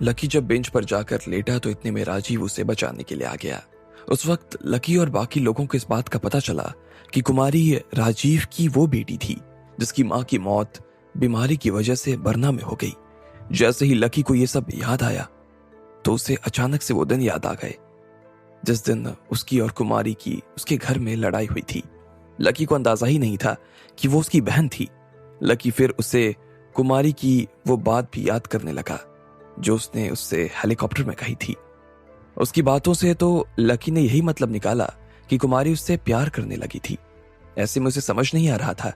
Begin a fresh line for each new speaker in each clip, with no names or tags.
Lucky जब bench पर जाकर लेटा तो इतने में राजीव उसे बचाने के लिए आ गया। उस वक्त लकी और बाकी लोगों को इस बात का पता चला कि कुमारी राजीव की वो बेटी थी जिसकी मां की मौत बीमारी की वजह से बरना में हो गई। जैसे ही लकी को ये सब याद आया तो उसे अचानक से वो दिन याद आ गए जिस दिन उसकी और कुमारी की उसके घर में लड़ाई हुई थी। लकी को अंदाजा ही नहीं था कि वो उसकी बहन थी। लकी फिर उसे कुमारी की वो बात भी याद करने लगा जो उसने उससे हेलीकॉप्टर में कही थी। उसकी बातों से तो लकी ने यही मतलब निकाला कि कुमारी उससे प्यार करने लगी थी। ऐसे में उसे समझ नहीं आ रहा था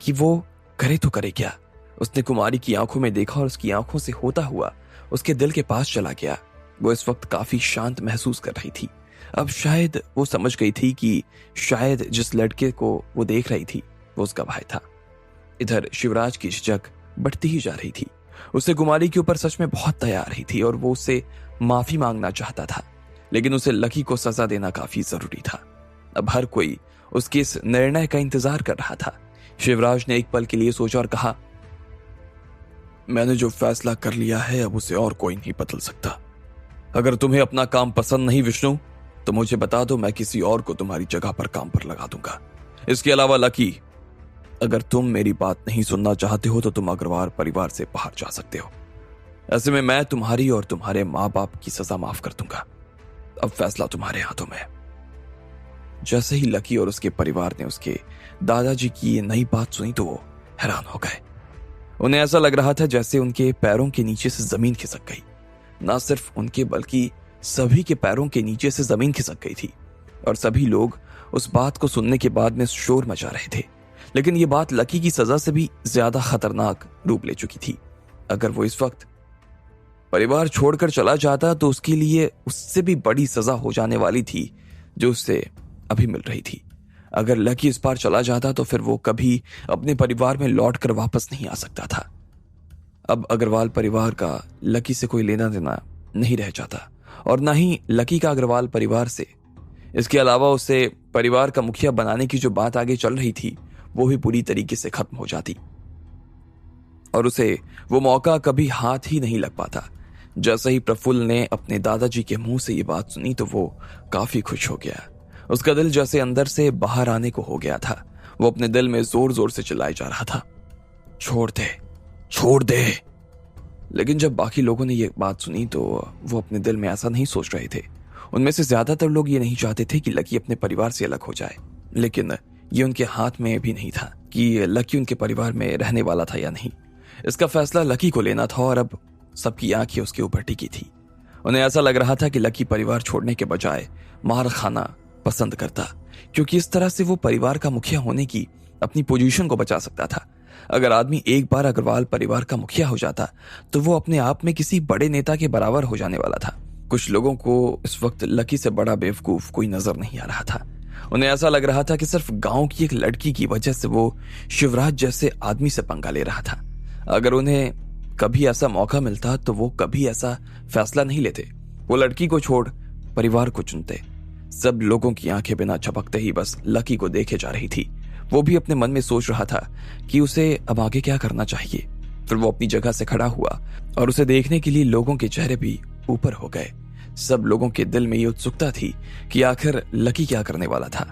कि वो करे तो करे क्या। उसने कुमारी की आंखों में देखा और उसकी आंखों से होता हुआ उसके दिल के पास चला गया। वो इस वक्त काफी शांत महसूस कर रही थी। अब शायद वो समझ गई थी कि शायद जिस लड़के को वो देख रही थी वो उसका भाई था। इधर शिवराज की झिझक बढ़ती ही जा रही थी। उसे कुमारी के ऊपर सच में बहुत दया आ रही थी और वो उससे माफी मांगना चाहता था, लेकिन उसे लकी को सजा देना काफी जरूरी था। अब हर कोई उसके इस निर्णय का इंतजार कर रहा था। शिवराज ने एक पल के लिए सोचा और कहा, मैंने जो फैसला कर लिया है अब उसे और कोई नहीं बदल सकता। अगर तुम्हें अपना काम पसंद नहीं विष्णु तो मुझे बता दो, मैं किसी और को तुम्हारी जगह पर काम पर लगा दूंगा। इसके अलावा लकी, अगर तुम मेरी बात नहीं सुनना चाहते हो तो तुम अग्रवाल परिवार से बाहर जा सकते हो। ऐसे में मैं तुम्हारी और तुम्हारे माँ बाप की सजा माफ कर दूंगा। अब फैसला तुम्हारे हाथों में है। जैसे ही लकी और उसके परिवार ने उसके दादाजी की ये नई बात सुनी तो वो हैरान हो गए। उन्हें ऐसा लग रहा था जैसे उनके पैरों के नीचे से जमीन खिसक गई। ना सिर्फ उनके बल्कि सभी के पैरों के नीचे से जमीन खिसक गई थी और सभी लोग उस बात को सुनने के बाद में शोर मचा रहे थे। लेकिन ये बात लकी की सजा से भी ज्यादा खतरनाक रूप ले चुकी थी। अगर वो इस वक्त परिवार छोड़कर चला जाता तो उसके लिए उससे भी बड़ी सजा हो जाने वाली थी जो उससे अभी मिल रही थी। अगर लकी इस बार चला जाता तो फिर वो कभी अपने परिवार में लौटकर वापस नहीं आ सकता था। अब अग्रवाल परिवार का लकी से कोई लेना देना नहीं रह जाता और ना ही लकी का अग्रवाल परिवार से। इसके अलावा उसे परिवार का मुखिया बनाने की जो बात आगे चल रही थी वो भी पूरी तरीके से खत्म हो जाती और उसे वो मौका कभी हाथ ही नहीं लग पाता। जैसे ही प्रफुल्ल ने अपने दादाजी के मुंह से ये बात सुनी तो वो काफी खुश हो गया। उसका दिल जैसे अंदर से बाहर आने को हो गया था। वो अपने दिल में जोर जोर से चिल्लाए जा रहा था, छोड़ दे, छोड़ दे। लेकिन जब बाकी लोगों ने ये बात सुनी तो वो अपने दिल में ऐसा नहीं सोच रहे थे। उनमें से ज्यादातर लोग ये नहीं चाहते थे कि लकी अपने परिवार से अलग हो जाए, लेकिन ये उनके हाथ में भी नहीं था कि लकी उनके परिवार में रहने वाला था या नहीं। इसका फैसला लकी को लेना था और अब सबकी आंखें उसके ऊपर टिकी थी। उन्हें ऐसा लग रहा था कि लकी परिवार छोड़ने के बजाय मार खाना पसंद करता, क्योंकि इस तरह से वो परिवार का मुखिया होने की अपनी पोजीशन को बचा सकता था। अगर आदमी एक बार अग्रवाल परिवार का मुखिया हो जाता तो वो अपने आप में किसी बड़े नेता के बराबर हो जाने वाला था। कुछ लोगों को इस वक्त लकी से बड़ा बेवकूफ कोई नजर नहीं आ रहा था। उन्हें ऐसा लग रहा था कि सिर्फ गांव की एक लड़की की वजह से वो शिवराज जैसे आदमी से पंगा ले रहा था। अगर उन्हें कभी ऐसा मौका मिलता तो वो कभी ऐसा फैसला नहीं लेते। वो लड़की को छोड़ परिवार को चुनते। सब लोगों की आंखें बिना झपकते ही बस लकी को देखे जा रही थी। वो भी अपने मन में सोच रहा था कि उसे अब आगे क्या करना चाहिए। फिर वो अपनी जगह से खड़ा हुआ और उसे देखने के लिए लोगों के चेहरे भी ऊपर हो गए। सब लोगों के दिल में ये उत्सुकता थी कि आखिर लकी क्या करने वाला था।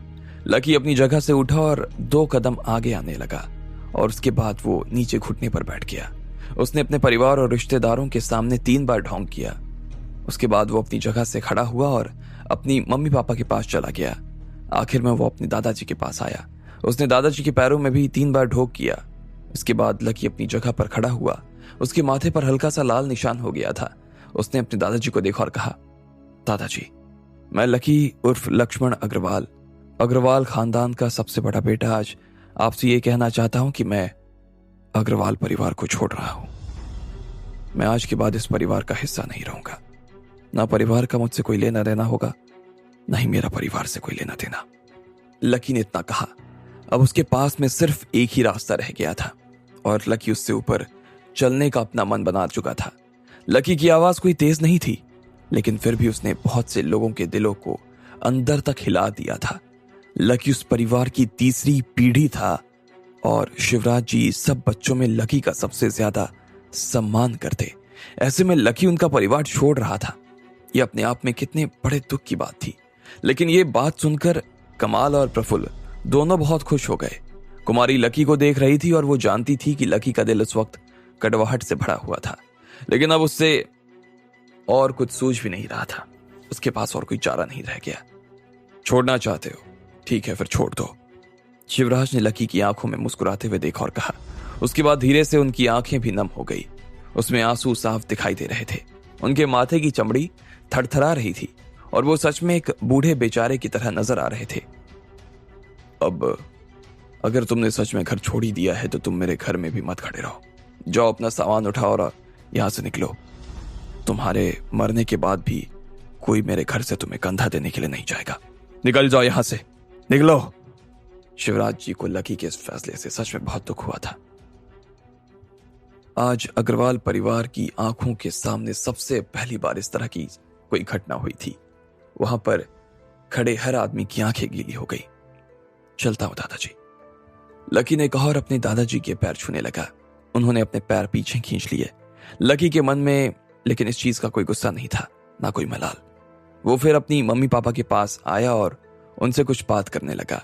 लकी अपनी जगह से उठा और 2 कदम आगे आने लगा और उसके बाद वो नीचे घुटने पर बैठ गया। उसने अपने परिवार और रिश्तेदारों के सामने 3 बार ढोंग किया। उसके बाद वो अपनी जगह से खड़ा हुआ और अपनी मम्मी पापा के पास चला गया। आखिर में वो अपने दादाजी के पास आया। उसने दादाजी के पैरों में भी 3 बार ढोक किया। इसके बाद लकी अपनी जगह पर खड़ा हुआ। उसके माथे पर हल्का सा लाल निशान हो गया था। उसने अपने दादाजी को देखा और कहा, दादाजी, मैं लकी उर्फ लक्ष्मण अग्रवाल, अग्रवाल खानदान का सबसे बड़ा बेटा, आज आपसे ये कहना चाहता हूं कि मैं अग्रवाल परिवार को छोड़ रहा हूं। मैं आज के बाद इस परिवार का हिस्सा नहीं रहूंगा। ना परिवार का मुझसे कोई लेना देना होगा, ना ही मेरा परिवार से कोई लेना देना। लकी ने इतना कहा। अब उसके पास में सिर्फ एक ही रास्ता रह गया था और लकी उससे ऊपर चलने का अपना मन बना चुका था। लकी की आवाज कोई तेज नहीं थी, लेकिन फिर भी उसने बहुत से लोगों के दिलों को अंदर तक हिला दिया था। लकी उस परिवार की तीसरी पीढ़ी था और शिवराज जी सब बच्चों में लकी का सबसे ज्यादा सम्मान करते। ऐसे में लकी उनका परिवार छोड़ रहा था। ये अपने आप में कितने बड़े दुख की बात थी। लेकिन ये बात सुनकर कमाल और प्रफुल्ल दोनों बहुत खुश हो गए। कुमारी लकी को देख रही थी और वो जानती थी कि लकी का दिल उस वक्त कड़वाहट से भरा हुआ था, लेकिन अब उससे और कुछ सूझ भी नहीं रहा था। उसके पास और कोई चारा नहीं रह गया। छोड़ना चाहते हो? ठीक है, फिर छोड़ दो। शिवराज ने लकी की आंखों में मुस्कुराते हुए देखा और कहा। उसके बाद धीरे से उनकी आंखें भी नम हो गई। उसमें आंसू साफ दिखाई दे रहे थे। उनके माथे की चमड़ी थरथरा रही थी और वो सच में एक बूढ़े बेचारे की तरह नजर आ रहे थे। अब अगर तुमने सच में घर छोड़ ही दिया है तो तुम मेरे घर में भी मत खड़े रहो। जाओ, अपना सामान उठाओ और यहां से निकलो। तुम्हारे मरने के बाद भी कोई मेरे घर से तुम्हें कंधा देने के लिए नहीं जाएगा। निकल जाओ यहां से, निकलो। शिवराज जी को लकी के इस फैसले से सच में बहुत दुख हुआ था। आज अग्रवाल परिवार की आंखों के सामने सबसे पहली बार इस तरह की कोई घटना हुई थी। वहां पर खड़े हर आदमी की आंखें गीली हो गई। चलता हूं दादाजी, लकी ने कहा और अपने दादाजी के पैर छूने लगा। उन्होंने अपने पैर पीछे खींच लिए। लकी के मन में लेकिन इस चीज का कोई गुस्सा नहीं था, ना कोई मलाल। वो फिर अपनी मम्मी पापा के पास आया और उनसे कुछ बात करने लगा।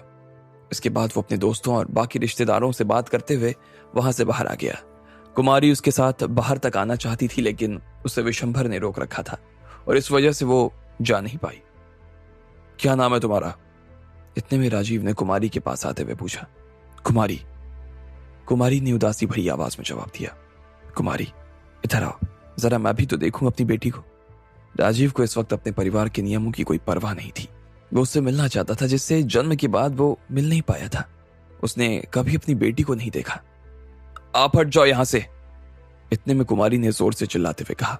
इसके बाद वो अपने दोस्तों और बाकी रिश्तेदारों से बात करते हुए वहां से बाहर आ गया। कुमारी उसके साथ बाहर तक आना चाहती थी, लेकिन उसे विशंभर ने रोक रखा था और इस वजह से वो जा नहीं पाई। क्या नाम है तुम्हारा? इतने में राजीव ने कुमारी के पास आते हुए पूछा। कुमारी। कुमारी ने उदासी भरी आवाज में जवाब दिया। कुमारी, इधर आओ, जरा मैं भी तो देखूं अपनी बेटी को। राजीव को इस वक्त अपने परिवार के नियमों की कोई परवाह नहीं थी। वो उससे मिलना चाहता था जिससे जन्म के बाद वो मिल नहीं पाया था। उसने कभी अपनी बेटी को नहीं देखा। आप हट जाओ यहां से। इतने में कुमारी ने जोर से चिल्लाते हुए कहा।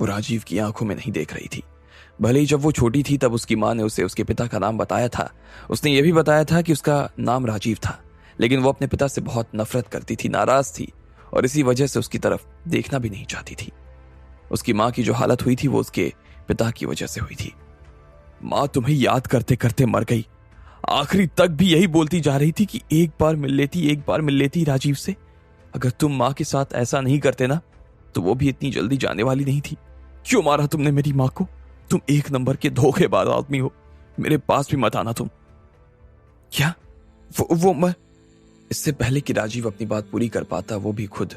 वो राजीव की आंखों में नहीं देख रही थी। भले ही जब वो छोटी थी तब उसकी मां ने उसे उसके पिता का नाम बताया था। उसने यह भी बताया था कि उसका नाम राजीव था, लेकिन वो अपने पिता से बहुत नफरत करती थी, नाराज थी और इसी वजह से उसकी तरफ देखना भी नहीं चाहती थी। उसकी मां की जो हालत हुई थी वो उसके पिता की वजह से हुई थी। मां तुम्हें याद करते करते मर गई। आखिरी तक भी यही बोलती जा रही थी कि एक बार मिल लेती, एक बार मिल लेती राजीव से। अगर तुम मां के साथ ऐसा नहीं करते ना तो वो भी इतनी जल्दी जाने वाली नहीं थी। क्यों मारा तुमने मेरी मां को? तुम एक नंबर के धोखेबाज आदमी हो। मेरे पास भी मत आना तुम। क्या? वो मैं? इससे पहले कि राजीव अपनी बात पूरी कर पाता वो भी खुद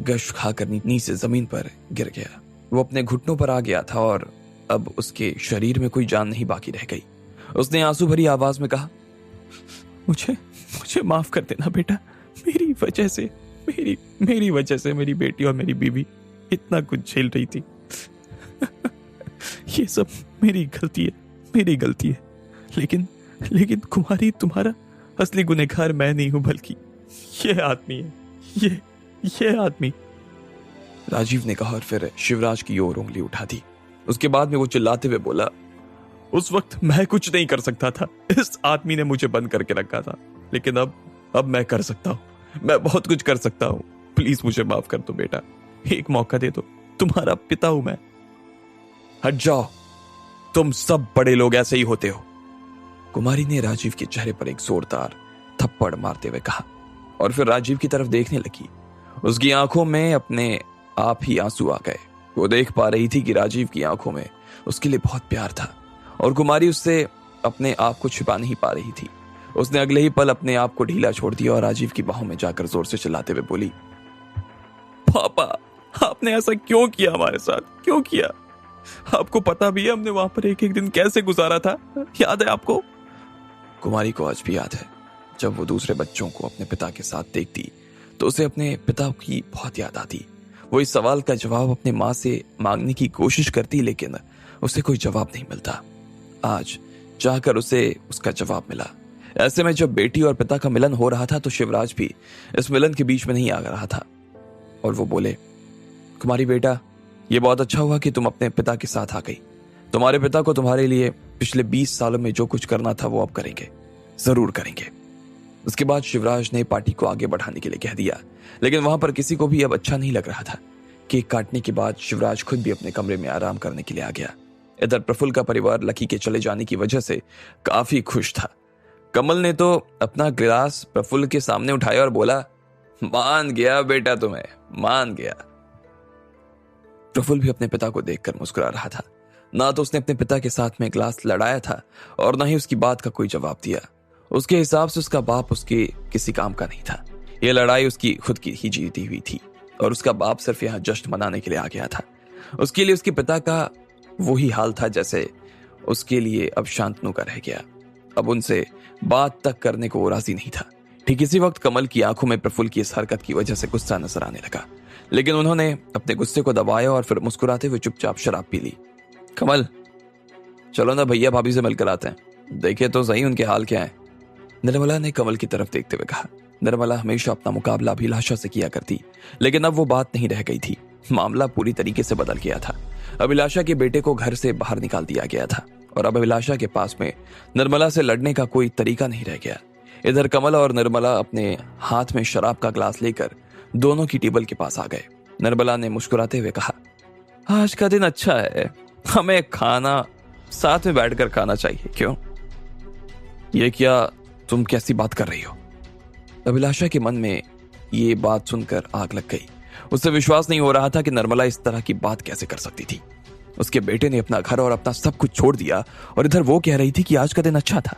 गश खाकर नीचे जमीन पर गिर गया। वो अपने घुटनों पर आ गया था और अब उसके शरीर में कोई जान नहीं बाकी रह गई। उसने आंसू भरी आवाज में कहा, मुझे माफ कर देना बेटा। मेरी वजह से मेरी बेटी और मेरी बीवी इतना कुछ झेल रही थी। ये सब मेरी गलती है। लेकिन कुमारी, तुम्हारा असली गुनहगार मैं नहीं हूं, बल्कि ये आदमी है। ये आदमी। राजीव ने कहा और फिर शिवराज की ओर उंगली उठा दी। उसके बाद में वो चिल्लाते हुए बोला, उस वक्त मैं कुछ नहीं कर सकता था। इस आदमी ने मुझे बंद करके रखा था, लेकिन अब मैं कर सकता हूं। मैं बहुत कुछ कर सकता हूं। प्लीज मुझे माफ कर दो बेटा, एक मौका दे दो। तुम्हारा पिता हूं मैं। हट जाओ, तुम सब बड़े लोग ऐसे ही होते हो। कुमारी ने राजीव के चेहरे पर एक जोरदार थप्पड़ मारते हुए कहा और फिर राजीव की तरफ देखने लगी। उसकी आंखों में अपने आप ही आंसू आ गए। वो देख पा रही थी कि राजीव की आंखों में उसके लिए बहुत प्यार था और कुमारी उससे अपने आप को छिपा नहीं पा रही थी। उसने अगले ही पल अपने आप को ढीला छोड़ दिया और राजीव की बाहों में जाकर जोर से चिल्लाते हुए बोली, पापा, आपने ऐसा क्यों किया हमारे साथ? क्यों किया? आपको पता भी है हमने वहां पर एक दिन कैसे गुजारा था? याद है आपको? कुमारी को आज भी याद है, जब वो दूसरे बच्चों को अपने पिता के साथ देखती तो उसे अपने पिता की बहुत याद आती। वो इस सवाल का जवाब अपने माँ से मांगने की कोशिश करती, लेकिन उसे कोई जवाब नहीं मिलता। आज चाहकर उसे उसका जवाब मिला। ऐसे में जब बेटी और पिता का मिलन हो रहा था तो शिवराज भी इस मिलन के बीच में नहीं आ रहा था और वो बोले, कुमारी बेटा, ये बहुत अच्छा हुआ कि तुम अपने पिता के साथ आ गई। तुम्हारे पिता को तुम्हारे लिए पिछले 20 सालों में जो कुछ करना था वो अब करेंगे, जरूर करेंगे। उसके बाद शिवराज ने पार्टी को आगे बढ़ाने के लिए कह दिया, लेकिन वहां पर किसी को भी अब अच्छा नहीं लग रहा था। केक काटने के बाद शिवराज खुद भी अपने कमरे में आराम करने के लिए आ गया। इधर प्रफुल्ल का परिवार लकी के चले जाने की वजह से काफी खुश था। कमल ने तो अपना गिलास प्रफुल्ल के सामने उठाया और बोला, मान गया बेटा, तुम्हें मान गया। प्रफुल्ल भी अपने पिता को देखकर मुस्कुरा रहा था। ना तो उसने अपने पिता के साथ में ग्लास लड़ाया था और ना ही उसकी बात का कोई जवाब दिया। उसके हिसाब से उसका बाप उसके किसी काम का नहीं था। यह लड़ाई उसकी खुद की ही जीती हुई थी और उसका बाप सिर्फ यहाँ जश्न मनाने के लिए आ गया था। उसके लिए उसके पिता का वही हाल था जैसे उसके लिए अब शांतनु का रह गया। अब उनसे बात तक करने को वो राजी नहीं था। ठीक इसी वक्त कमल की आंखों में प्रफुल्ल की इस हरकत की वजह से गुस्सा नजर आने लगा, लेकिन उन्होंने अपने गुस्से को दबाया और फिर मुस्कुराते हुए चुपचाप शराब पी ली। कमल, चलो ना भैया भाभी से मिलकर आते हैं, देखे तो सही उनके हाल क्या है, निर्मला ने कमल की तरफ देखते हुए कहा। निर्मला हमेशा अपना मुकाबला अभिलाषा से किया करती, लेकिन अब वो बात नहीं रह गई थी। मामला पूरी तरीके से बदल गया था। अभिलाषा के बेटे को घर से बाहर निकाल दिया गया था और अब अभिलाषा के पास में निर्मला से लड़ने का कोई तरीका नहीं रह गया। इधर कमल और निर्मला अपने हाथ में शराब का ग्लास लेकर दोनों की टेबल के पास आ गए। निर्मला ने मुस्कुराते हुए कहा, आज का दिन अच्छा है, हमें खाना साथ में बैठकर खाना चाहिए, क्यों? ये क्या तुम कैसी बात कर रही हो? अभिलाषा के मन में ये बात सुनकर आग लग गई। उसे विश्वास नहीं हो रहा था कि निर्मला इस तरह की बात कैसे कर सकती थी। उसके बेटे ने अपना घर और अपना सब कुछ छोड़ दिया और इधर वो कह रही थी कि आज का दिन अच्छा था।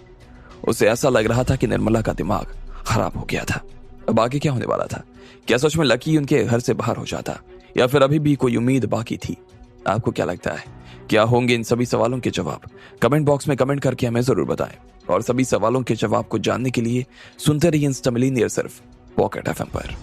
उसे ऐसा लग रहा था कि निर्मला का दिमाग खराब हो गया था। अब आगे क्या होने वाला था? क्या सच में लकी उनके घर से बाहर हो जाता या फिर अभी भी कोई उम्मीद बाकी थी? आपको क्या लगता है, क्या होंगे इन सभी सवालों के जवाब? कमेंट बॉक्स में कमेंट करके हमें जरूर बताएं और सभी सवालों के जवाब को जानने के लिए सुनते रहिए इंस्टा मिलियनेयर सिर्फ पॉकेट एफएम पर।